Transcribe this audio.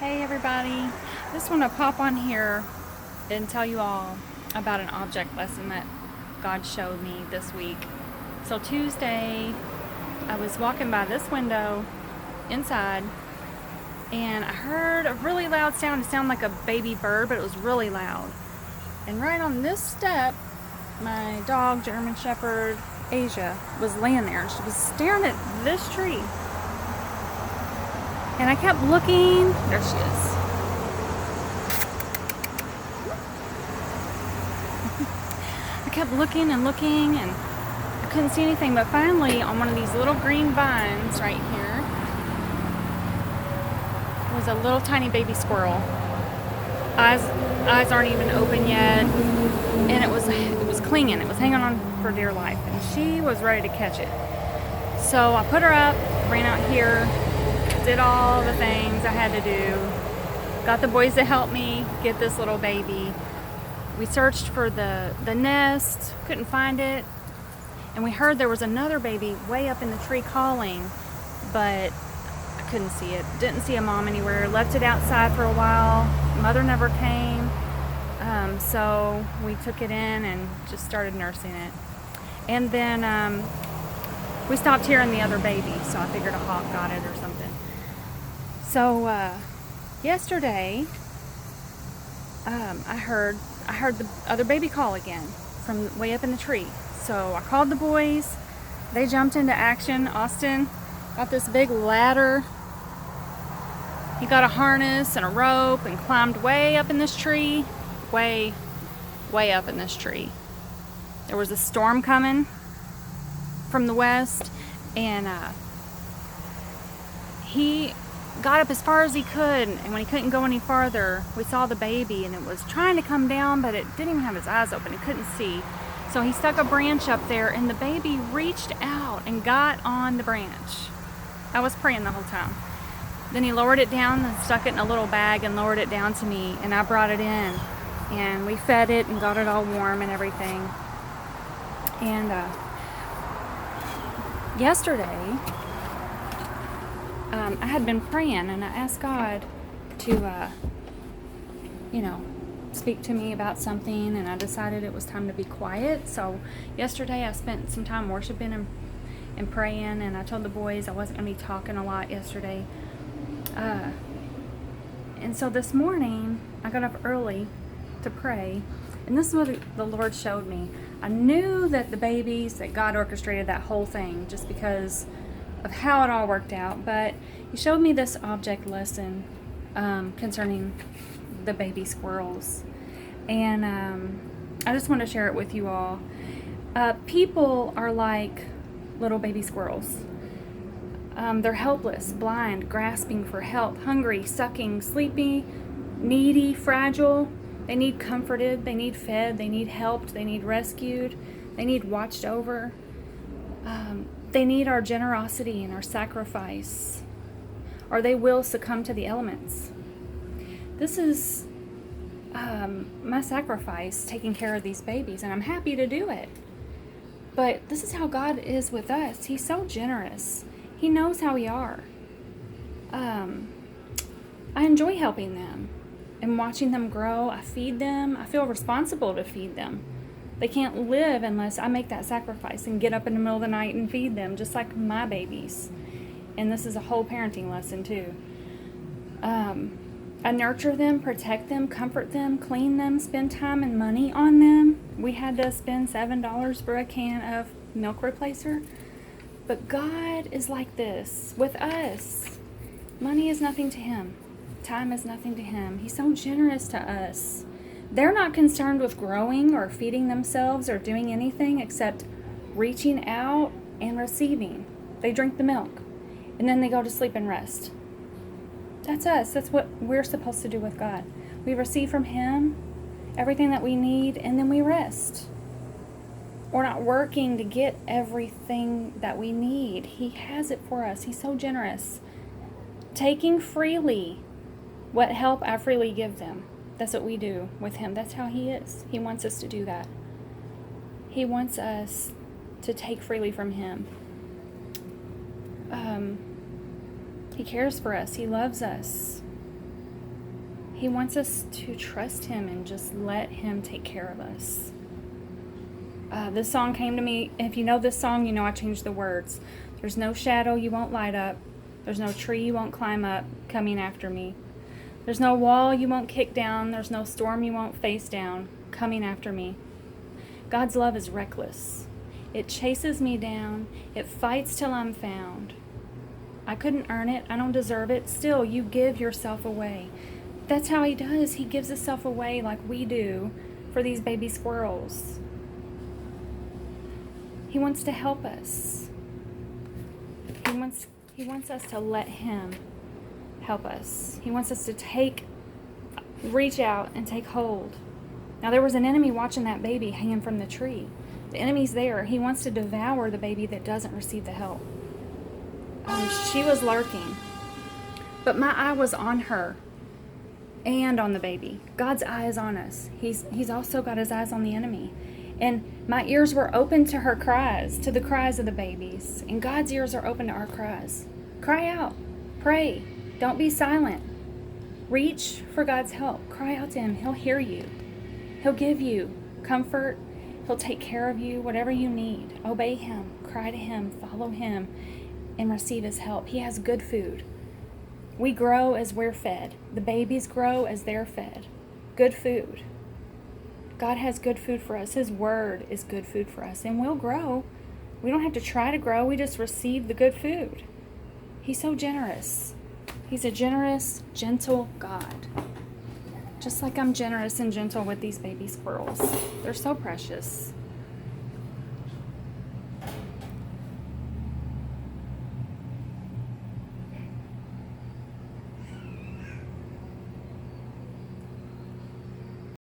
Hey everybody, I just want to pop on here and tell you all about an object lesson that God showed me this week. So Tuesday, I was walking by this window inside and I heard a really loud sound. It sounded like a baby bird, but it was really loud. And right on this step, my dog, German Shepherd Asia, was laying there and she was staring at this tree. And I kept looking. There she is. I kept looking and looking and I couldn't see anything, but finally on one of these little green vines right here was a little tiny baby squirrel. Eyes aren't even open yet, and it was clinging. It was hanging on for dear life, and she was ready to catch it. So I put her up, ran out here, did all the things I had to do, got the boys to help me get this little baby. We searched for the nest, couldn't find it, and we heard there was another baby way up in the tree calling, but I couldn't see it. Didn't see a mom anywhere. Left it outside for a while. Mother never came, so we took it in and just started nursing it. And then we stopped hearing the other baby, so I figured a hawk got it or something. So yesterday, I heard the other baby call again from way up in the tree. So I called the boys. They jumped into action. Austin got this big ladder. He got a harness and a rope and climbed way up in this tree. Way up in this tree. There was a storm coming from the west, and he got up as far as he could, and when he couldn't go any farther, we saw the baby, and it was trying to come down, but it didn't even have its eyes open. It couldn't see. So he stuck a branch up there, and the baby reached out and got on the branch. I was praying the whole time. Then he lowered it down and stuck it in a little bag and lowered it down to me, and I brought it in, and we fed it and got it all warm and everything. And yesterday, I had been praying, and I asked God to, speak to me about something, and I decided it was time to be quiet. So yesterday I spent some time worshiping and praying, and I told the boys I wasn't going to be talking a lot yesterday. And so this morning I got up early to pray, and this is what the Lord showed me. I knew that God orchestrated that whole thing just because of how it all worked out, but he showed me this object lesson concerning the baby squirrels, and I just want to share it with you all. People are like little baby squirrels. They're helpless, blind, grasping for help, hungry, sucking, sleepy, needy, fragile. They need comforted, they need fed, they need helped, they need rescued, they need watched over. They need our generosity and our sacrifice, or they will succumb to the elements. This is my sacrifice, taking care of these babies, and I'm happy to do it. But this is how God is with us. He's so generous. He knows how we are. I enjoy helping them and watching them grow. I feed them. I feel responsible to feed them. They can't live unless I make that sacrifice and get up in the middle of the night and feed them, just like my babies. And this is a whole parenting lesson too. I nurture them, protect them, comfort them, clean them, spend time and money on them. We had to spend $7 for a can of milk replacer. But God is like this with us. Money is nothing to him. Time is nothing to him. He's so generous to us. They're not concerned with growing or feeding themselves or doing anything except reaching out and receiving. They drink the milk, and then they go to sleep and rest. That's us. That's what we're supposed to do with God. We receive from him everything that we need, and then we rest. We're not working to get everything that we need. He has it for us. He's so generous. Taking freely what help I freely give them. That's what we do with him. That's how he is. He wants us to do that. He wants us to take freely from him. He cares for us. He loves us. He wants us to trust him and just let him take care of us. This song came to me. If you know this song, you know I changed the words. There's no shadow you won't light up. There's no tree you won't climb up coming after me. There's no wall you won't kick down. There's no storm you won't face down coming after me. God's love is reckless. It chases me down. It fights till I'm found. I couldn't earn it. I don't deserve it. Still, you give yourself away. That's how he does. He gives himself away like we do for these baby squirrels. He wants to help us. He wants us to let him help us. He wants us to reach out and take hold. Now, there was an enemy watching that baby hanging from the tree. The enemy's there. He wants to devour the baby that doesn't receive the help. She was lurking. But my eye was on her and on the baby. God's eye is on us. He's also got his eyes on the enemy. And my ears were open to her cries, to the cries of the babies. And God's ears are open to our cries. Cry out. Pray. Don't be silent. Reach for God's help. Cry out to him. He'll hear you. He'll give you comfort. He'll take care of you, whatever you need. Obey him. Cry to him. Follow him. And receive his help. He has good food. We grow as we're fed. The babies grow as they're fed. Good food. God has good food for us. His word is good food for us. And we'll grow. We don't have to try to grow. We just receive the good food. He's so generous. He's a generous, gentle God. Just like I'm generous and gentle with these baby squirrels. They're so precious.